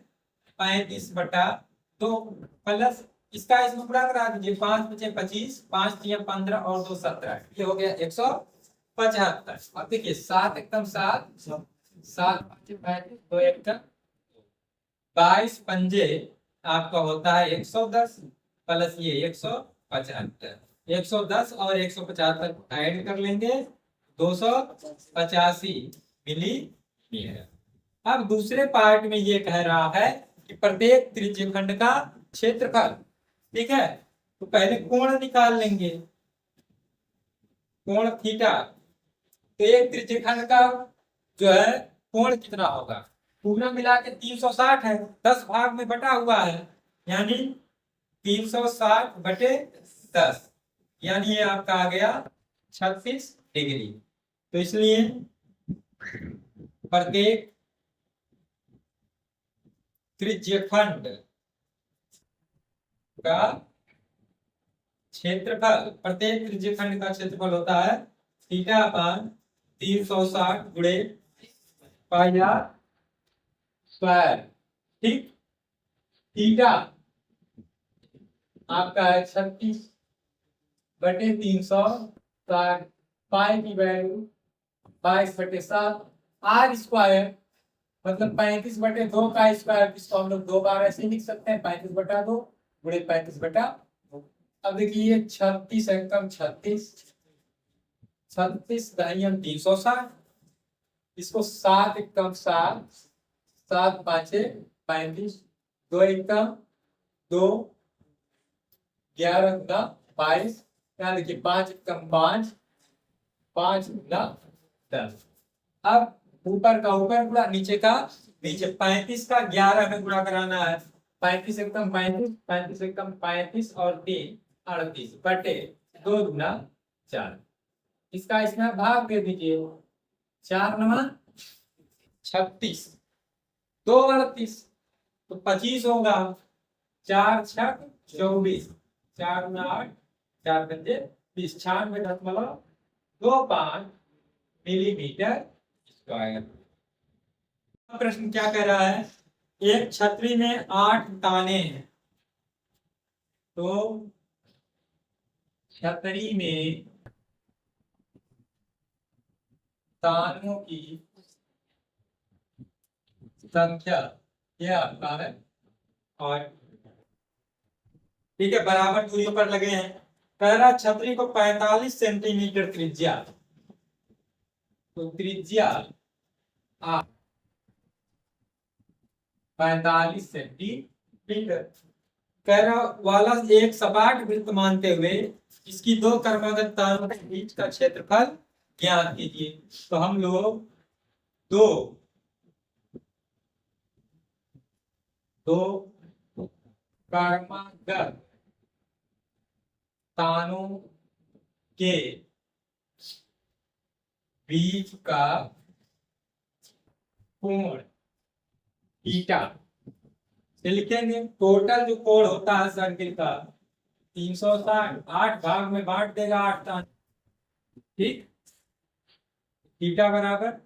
35/2 प्लस इसका इसमें पूरा करा दीजिए। 5 बचे 25, 5 3 15 और 2 17, ये हो गया 175। अब देखिए 7 एकदम 7, 7 5 35, 2 एकदम 22 पंजे आपका होता है 110 प्लस ये 175। 110 और 175 ऐड कर लेंगे, 285 मिलीमीटर। अब दूसरे पार्ट में ये कह रहा है कि प्रत्येक त्रिज्यखंड का क्षेत्रफल। ठीक है, तो पहले कोण निकाल लेंगे, कोण थीटा। तो एक त्रिज्यखंड का जो है कोण कितना होगा? पूरा मिला के 360 है, 10 भाग में बटा हुआ है, यानी 360/10, यानी ये आपका आ गया 36 डिग्री। तो इसलिए प्रत्येक त्रिज्यखंड का क्षेत्रफल, प्रत्येक त्रिज्यखंड का क्षेत्रफल होता है थीटा अपान 360 गुणे पाई आर स्क्वायर। ठीक, थीटा आपका है 36/360, पाई की वैल्यू 22/7, आर स्क्वायर मतलब 35/2 का स्क्वायर, जिसको हम लोग 2 बार ऐसे लिख सकते हैं, 35/2 गुणे 35/2। अब देखिए 36 एकदम 36, 36 दाहिने 360, इसको 7 एकदम 7, 7 5 35, 2 एकदम 2, 11 गुना 22, यहाँ देखिए 5 एकदम 5, 5 गुना 10। अब ऊपर का ऊपर गुणा नीचे का नीचे। 35 का 11 में गुणा कराना है। 35 एकदम 35, 35 एकदम 35 और 3 38 बटे 2 गुना 4। इसका इसमें भाग दे दीजिए, 4 9 36, 2 38, तो 25 होगा। 4 6 24, 4 9 8, 4 5 20, 96.25 मिलीमीटर स्क्वायर। प्रश्न क्या कह रहा है? एक छतरी में 8 ताने हैं, तो छतरी में तानों की संख्या यह आपका है। और ठीक है, बराबर दूरी पर लगे हैं। कह रहा छतरी को 45 सेंटीमीटर त्रिज्या, तो त्रिज्या 45 सेंटीमीटर कह रहा वाला एक सपाट वृत्त मानते हुए इसकी 2 क्रमागत तारों के बीच का क्षेत्रफल ज्ञात कीजिए। तो हम लोग दो क्रमागत तारों के बीच का कोण थीटा से लिखेंगे। टोटल जो कोण होता है सर्किल का 360, 8 भाग में बांट देगा 8 टाइम, ठीक। थीटा बराबर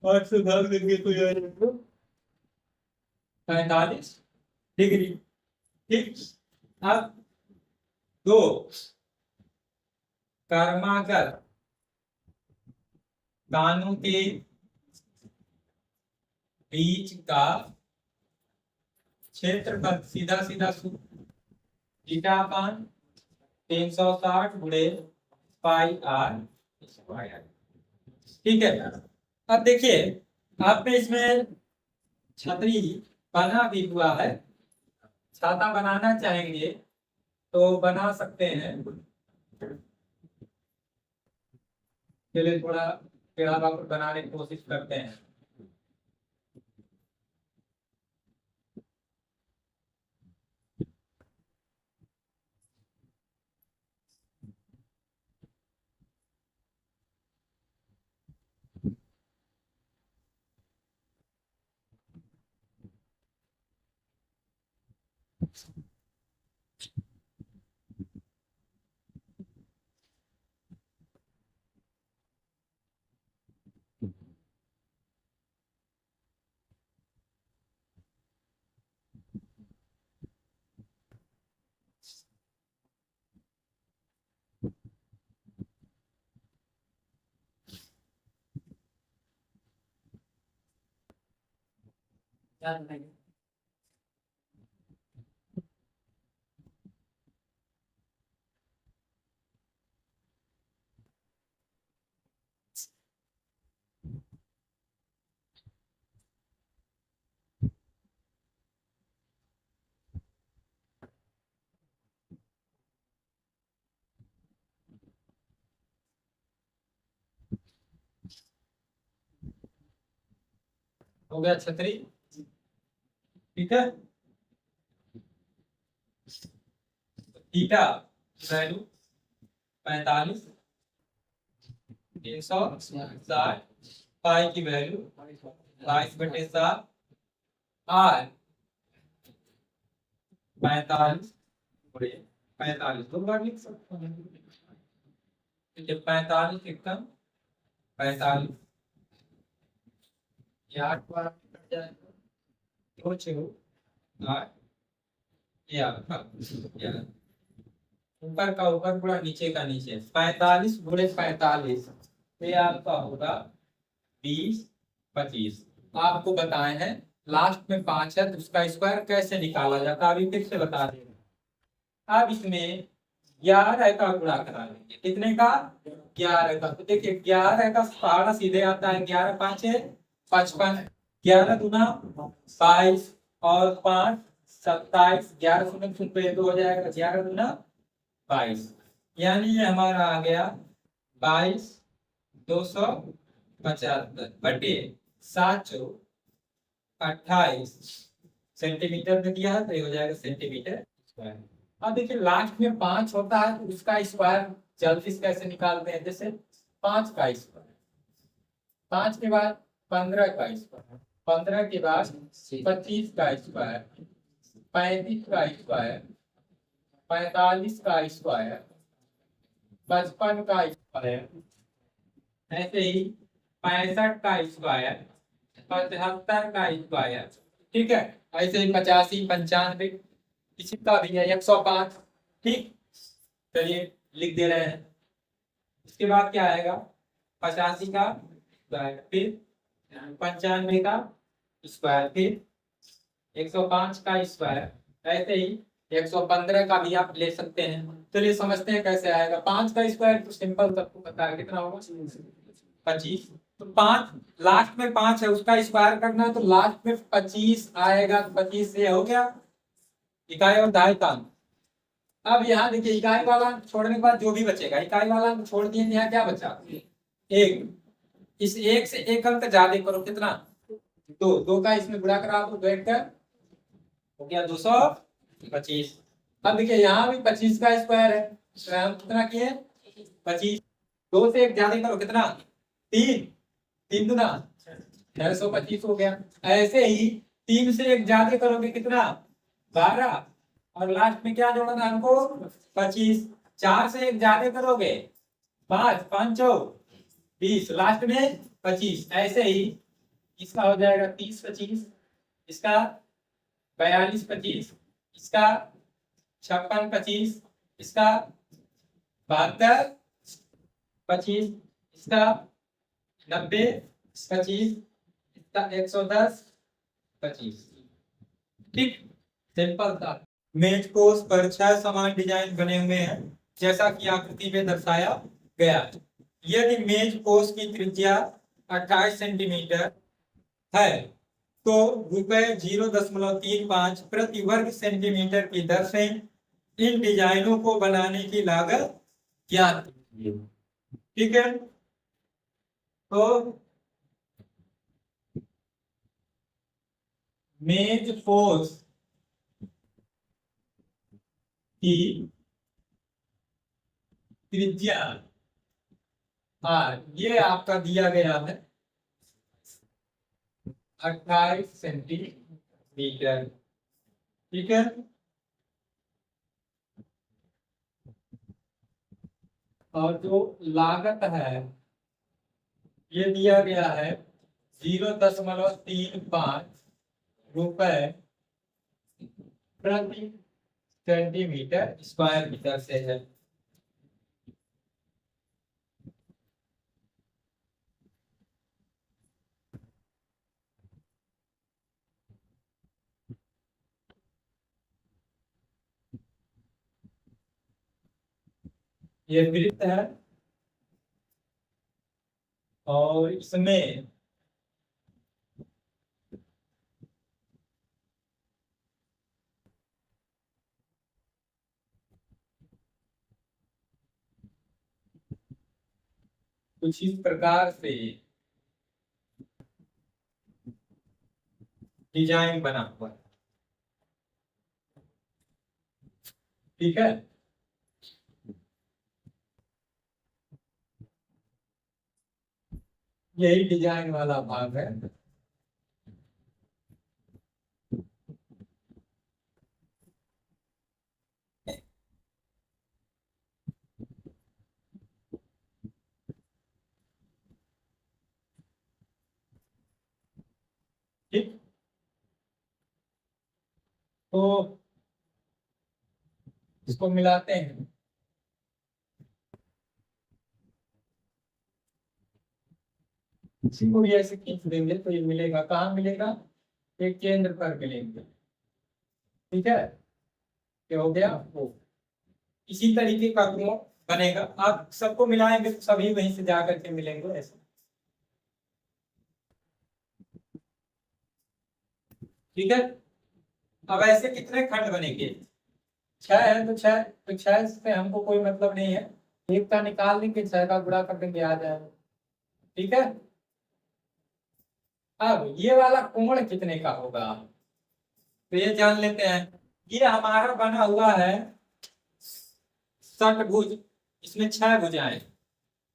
8 से भाग देंगे तो यह 45 डिग्री, ठीक। अब दो कर्माकर दानों के बीच का क्षेत्रफल सीधा सीधा सूत्र थीटा अपान 360 गुणे पाई आर स्क्वायर, ठीक है। अब देखिए आपने इसमें छतरी बना भी हुआ है, छाता बनाना चाहेंगे तो बना सकते हैं। चलिए थोड़ा टेढ़ा बाबू बनाने की कोशिश करते हैं। हो गया छतरी, ठीक है। थीटा वैल्यू 45, 360, पाई की वैल्यू 22/7, आर 45 बड़े 45 दो बार लिख सकते हैं, ठीक है। 45 एकदम 45 ये 8 बार कट जाएगा, दो छः 8 ये ऊपर का ऊपर पूरा नीचे का नीचे 45 गुणे 45 ये आपका होगा 20 25। आपको बताए हैं लास्ट में 5 है तो उसका स्क्वायर कैसे निकाला जाता है अभी फिर से बता देंगे। अब इसमें 11 का गुणा करा लेंगे, कितने का 11 का। तो देखिए 11 का सारा सीधे आता है 11 5 55, 11 दूना 22 और 5 27, 11 शून्य शून्य 2 हो जाएगा, 11 दूना 22, यानी ये हमारा आ गया 22,275 बटे 728 सेंटीमीटर में दिया है तो ये हो जाएगा सेंटीमीटर स्क्वायर। अब देखिए लास्ट में 5 होता है तो उसका स्क्वायर जल्दी से कैसे निकालते हैं, जैसे 5 का स्क्वायर, 5 के बाद 15 का स्क्वायर, 15 के बाद 25 का स्क्वायर, 35 का स्क्वायर, 45 का स्क्वायर, 55 का स्क्वायर, ऐसे ही 65 का स्क्वायर, 75 का स्क्वायर, ठीक है। ऐसे ही 85 95 किसी का भी है 105, ठीक। चलिए लिख दे रहे हैं। इसके बाद क्या आएगा 85 का स्क्वायर, फिर 95 का स्क्वायर, फिर 105 का स्क्वायर, ऐसे ही 115 का भी आप ले सकते हैं। चलिए समझते हैं कैसे आएगा। 5 का स्क्वायर तो सिंपल सबको पता है कितना होगा 25, तो 5 लास्ट में 5 है उसका स्क्वायर करना है तो लास्ट में 25 आएगा, 25 से हो गया इकाई और दहाई का। अब यहाँ देखिए इकाई वाला छोड़ने के बाद जो भी बचेगा, इकाई वाला छोड़ दिए, यहाँ क्या बचा 1, इस 1 से 1 अंक ज्यादा करो, कितना 2, 2 का इसमें गुणा करा दो, 2 1 हो गया 225, अब देखिए यहाँ भी 25 का स्क्वायर है, तो हम कितना किए 25, 2 से 1 ज्यादा करो कितना 3, 3 दूना 625 हो गया। ऐसे ही 3 से 1 ज्यादा करोगे कितना 12, और लास्ट में क्या जोड़ना हमको 25, 4 से 1 ज्यादा करोगे 5, 5 20, लास्ट में 25। ऐसे ही इसका हो जाएगा 30 25, इसका 42 25, इसका 56 25, इसका 72 25, इसका 90 25, इसका 110 25। ठीक, सिंपल था। मेज पोस्ट पर 6 समान डिजाइन बने हुए हैं जैसा कि आकृति में दर्शाया गया है। यदि मेज पोस्ट की त्रिज्या 28 सेंटीमीटर है तो ₹0.35 प्रति वर्ग सेंटीमीटर की दर से इन डिजाइनों को बनाने की लागत ज्ञात कीजिए। ठीक है, तो मेज पोस्ट की त्रिज्या ये आपका दिया गया है 28 सेंटीमीटर। ठीक है, और जो लागत है ये दिया गया है 0.35 रुपए प्रति सेंटीमीटर स्क्वायर मीटर से है। ये वृत्त है और इसमें कुछ इस प्रकार से डिजाइन बना हुआ है। ठीक है, यही डिजाइन वाला भाग है। ठीक, तो इसको मिलाते हैं। इसी को भी ऐसे खींच देंगे तो ये मिलेगा, कहाँ मिलेगा, एक केंद्र पर मिलेंगे। ठीक है, क्या हो गया वो इसी तरीके का कोण बनेगा। आप सबको मिलाएंगे तो सभी वहीं से जाकर के मिलेंगे ऐसे। ठीक है, अब ऐसे कितने खंड बनेंगे, 6 है तो 6, तो 6 से हमको कोई मतलब नहीं है, एक का निकाल देंगे 6 का गुणा कर देंगे आ जाएगा। ठीक है, अब ये वाला कोण कितने का होगा तो ये जान लेते हैं। ये हमारा बना हुआ है षटभुज, इसमें 6 भुजाएं,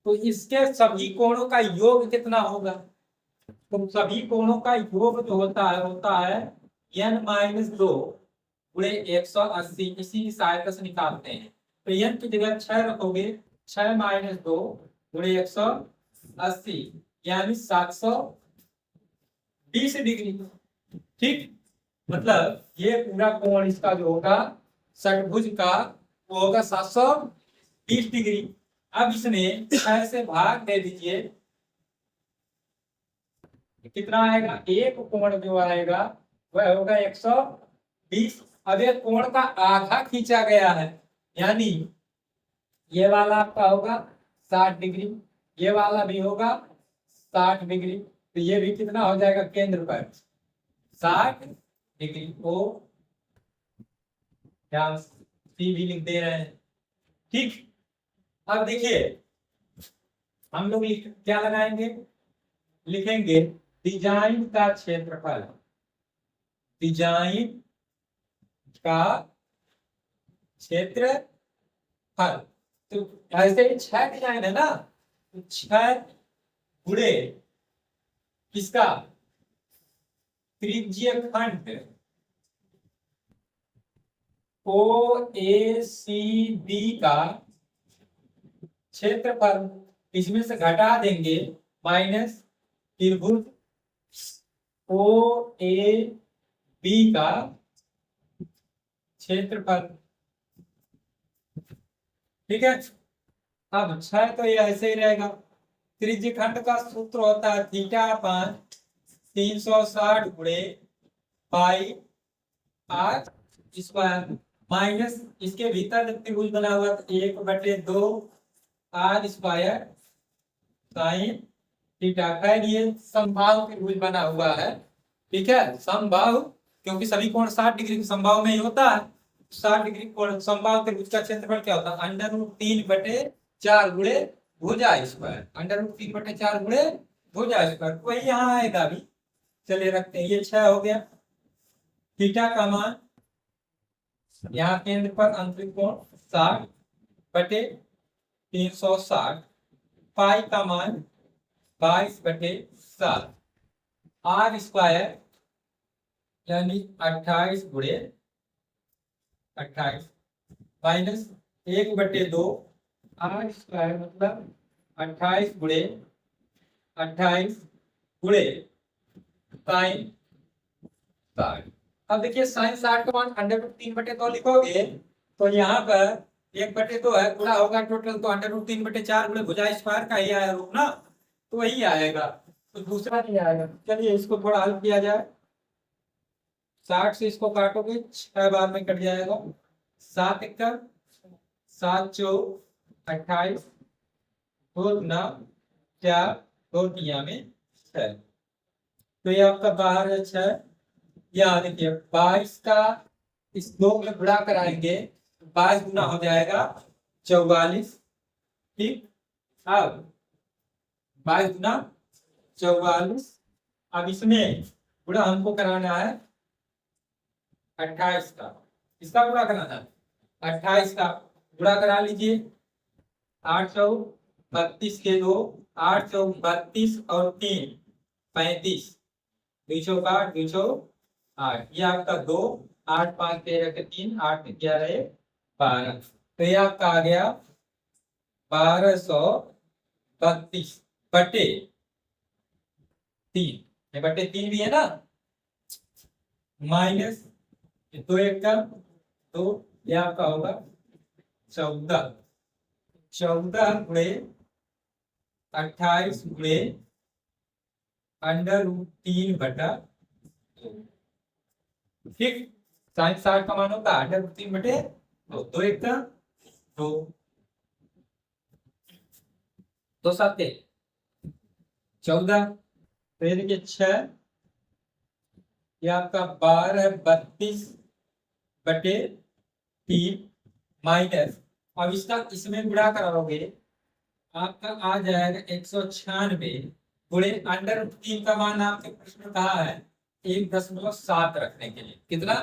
तो इसके सभी कोणों का योग कितना होगा, तो सभी कोणों का योग जो होता है n-2 गुणे 180। इसी सहायता से निकालते हैं, तो n की जगह 6 रखोगे, 6 - 2 गुणे 180 यानी 720 डिग्री। ठीक, मतलब ये पूरा कोण इसका जो होगा षटभुज का वो होगा 720 डिग्री। अब इसमें 6 से भाग दे दीजिए, कितना आएगा, एक कोण जो आएगा वह होगा 120। अब ये कोण का आधा खींचा गया है, यानी ये वाला आपका होगा 60 डिग्री, ये वाला भी होगा 60 डिग्री, तो ये भी कितना हो जाएगा केंद्र पर 60 डिग्री को ध्यान सी भी लिख दे रहे हैं। ठीक, अब देखिए हम लोग क्या लगाएंगे, लिखेंगे डिजाइन का क्षेत्रफल, डिजाइन का क्षेत्रफल। तो ऐसे ही 6 डिजाइन है ना, तो 6 गुणे किसका, त्रिज्यीय खंड ओ ए सी बी का क्षेत्रफल, इसमें से घटा देंगे माइनस त्रिभुज ओ ए बी का क्षेत्रफल। ठीक है, अब 6 तो ये ऐसे ही रहेगा। त्रिज्यीय खंड का सूत्र होता है थीटा अपान 360 गुणे पाई आर स्क्वायर, माइनस इसके भीतर त्रिभुज बना हुआ 1/2 आर स्क्वायर साइन थीटा। खैर ये समबाहु त्रिभुज बना हुआ है। ठीक है, समबाहु, क्योंकि सभी कोण 60 डिग्री के समबाहु में ही होता है। 60 डिग्री कोण समबाहु त्रिभुज का क्षेत्रफल क्या होता है, √3/4 गुणे भुजा स्क्वायर, √3/4 गुणे भुजा स्क्वायर। वही यहाँ आएगा अभी, चलिए रखते हैं। ये 6 हो गया। थीटा का मान यहाँ केंद्र पर आंतरिक कोण 60/360, पाई का मान 22/7, आर स्क्वायर यानी 28 गुणे 28 माइनस 1/2 आर स्क्वायर मतलब 28 गुणे 28 गुणे साइन 60। अब देखिए साइन 60 का मान 3/2 लिखोगे तो यहाँ पर 1/2 है, गुणा होगा टोटल तो 3/4 गुणे भुजा स्क्वायर का ही आया रूप ना, तो वही आएगा, तो दूसरा नहीं आएगा। चलिए इसको थोड़ा हल किया जाए। 60 से इसको काटोगे 6 बार में कट जाएगा। 7 एकड़ 7 चौक 28, 2 गुना 4, 2 तिया में 6, तो ये आपका बाहर है 6। यहाँ देखिए 22 का इस 2 में गुणा कराएंगे, 22 गुना हो जाएगा 44। ठीक, अब 22 गुना 44, अब इसमें गुणा हमको कराना है 28 का, इसका गुणा कराना है 28 का, गुणा करा लीजिए। 8 चौक 32 के 2, 8 चौक 32 और 3 35, 2 चौक 8, 2 चौक 8, ये आपका 2, 8 5 13 के 3, 8 11 12, तो ये आपका आ गया 1232 बटे 3, ये बटे 3 भी है ना, माइनस 2 1 का 2, ये आपका होगा 14, 14 गुणे 28 गुणे √3/2। ठीक, साइन 60 का मान होता है √3/2, 2 1 का 2, 2 7 14, तो ये देखिए 6, ये आपका 1232/3 माइनस, अब इसका इसमें गुणा कराओगे आपका आ जाएगा 196 गुणे √3 का मान आपके प्रश्न में कहा है 1.7 रखने के लिए, कितना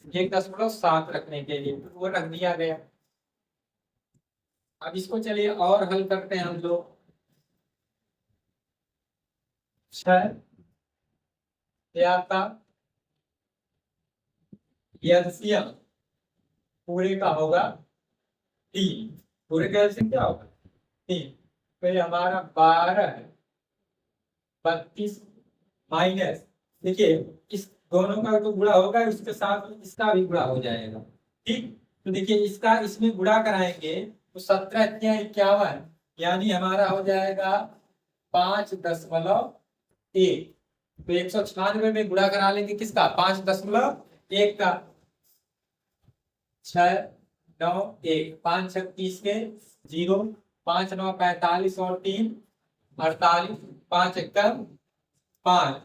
1.7 रखने के लिए, वो रख दिया गया। अब इसको चलिए और हल करते हैं हम लोग। 6 ये आपका एलसीएम पूरे का होगा 3, पूरे का एलसीएम क्या होगा 3, तो ये हमारा 1232 माइनस, देखिए इस दोनों का तो गुणा होगा, उसके साथ इसका भी गुणा हो जाएगा। ठीक, तो देखिए इसका इसमें गुणा कराएंगे तो 17×51 यानी हमारा हो जाएगा 5.1, तो 196 में गुणा करा लेंगे किसका 5.1 का, 6 9 1, 5 6 30 के 0, 5 9 45 और 3 48, 5 1 5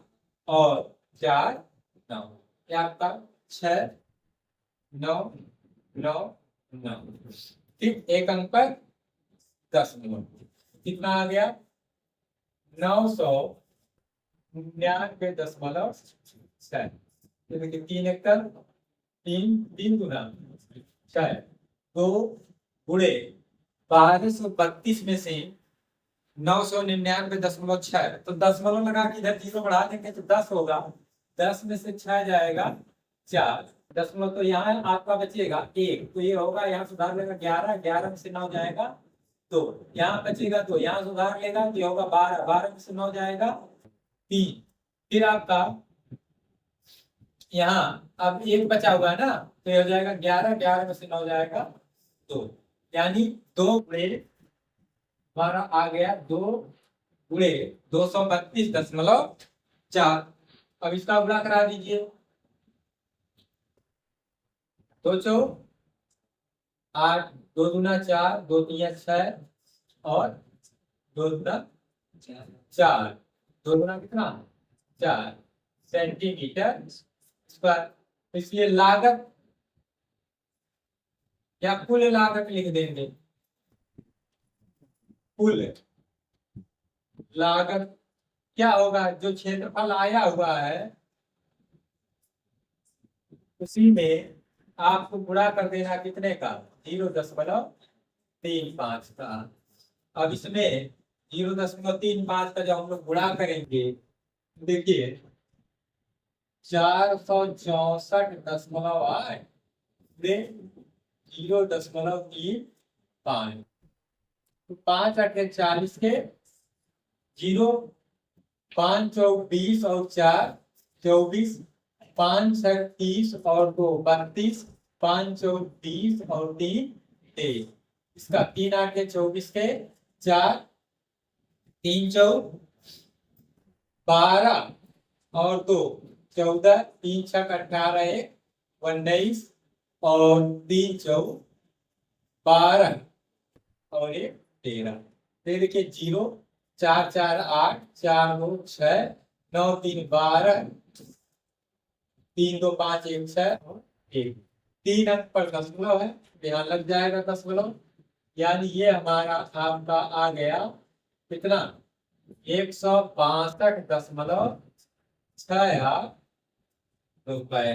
और 4 9, ये आपका 6 9 9 9। ठीक, एक अंक पर 10 मिनट कितना आ गया 999.6, देखिए 3 1 3 3 गुना 6, 2 गुणे 1232 में से 999.6, तो दशमलव लगा के इधर 0 बढ़ा देंगे तो 10 होगा। 10 में से 6 जाएगा 4, दशमलव तो यहाँ आपका बचेगा 1, तो ये होगा, यहाँ सुधार लेगा 11, 11 में से 9 जाएगा 2, यहाँ बचेगा 2, यहाँ सुधार लेगा तो ये होगा 12, 12 में से 9 जाएगा 3। फिर आपका यहाँ अब 1 बचा हुआ है ना, तो ये हो जाएगा 11, 11 में से 9 जाएगा 2, यानी 2 गुणे हमारा आ गया 2 गुणे 232.4। अब इसका गुणा करा दीजिए, 2 चौ 8, 2 दूना 4, 2 तिया 6 और 2 दूना 4, 2 दूना कितना 4 सेंटीमीटर स्क्वायर। इसलिए लागत या कुल लागत लिख देंगे, कुल लागत क्या होगा, जो क्षेत्रफल आया हुआ है उसी में आपको गुणा कर देना कितने का 0.35 का। अब इसमें 0.35 का जब हम लोग गुणा करेंगे, देखिए 464.8 0.35, तो 5 8 40 के 0, 5 चौक 20 और 4 24, 5 6 30 और 2 32, 5 चौक 20 और 3 23, इसका 3 8 24 के 4, 3 चौक 12 और 2 14, 3 6 18 1 19 और 3 चौक 12 और 1 13। फिर देखिए 0 4 4 8 4 2 6 9 3 12 3 2 5 1 6 और 1, 3 अंक पर दशमलव है, यहाँ लग जाएगा दशमलव, यानी ये हमारा आपका आ गया कितना 162.68 रुपए।